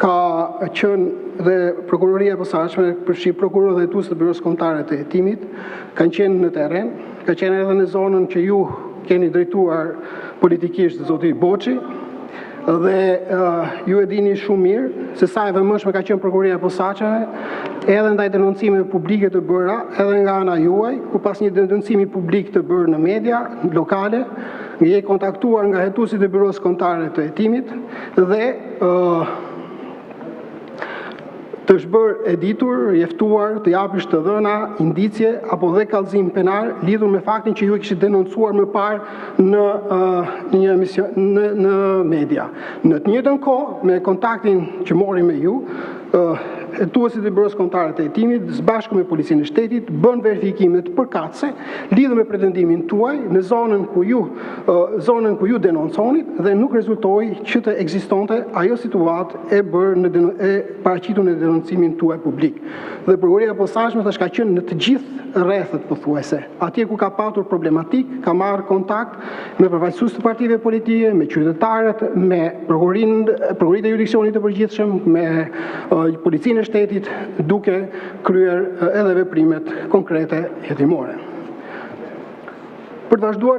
ka qenë dhe prokuroria e posaçme, përfshi prokuror dhe hetues të Byros Kombëtare të Hetimit, kanë qenë në terren, ka qenë edhe në zonën që ju keni drejtuar politikisht, zoti Boçi, dhe ju e dini shumë mirë se sa e vëmendshme ka qenë prokuroria e posaçme edhe ndaj denoncimeve publike të bëra edhe nga ana juaj, ku pas një denoncimi publik të bërë në media lokale, je kontaktuar nga hetuesit e Byros Kombëtare të Hetimit dhe të shbërë editur, jeftuar, të japësh të dhëna, indicje apo dhe kallëzim penal lidhur me faktin që ju e kishit denoncuar më parë në një emision në media. Në të njëjtën kohë, me kontaktin që mori me ju, hetuesit e Byros Kombëtare të Hetimit, së bashku me policinë e shtetit, bën verifikime të përkatëse lidhur me pretendimin tuaj në zonën ku ju denonconit dhe nuk rezultoi që të ekzistonte ajo situatë e bërë e paraqitur në denoncimin tuaj publik. Dhe prokuroria e posaçme thash ka qenë në të gjithë rrethet pothuajse. Atje ku ka patur problematik, ka marrë kontakt me përfaqësues të partive politike, me qytetarët, me prokuritë e jurisdiksionit të përgjithshëm, me policinë e shtetit, duke kryer edhe veprimet konkrete hetimore. Për të vazhduar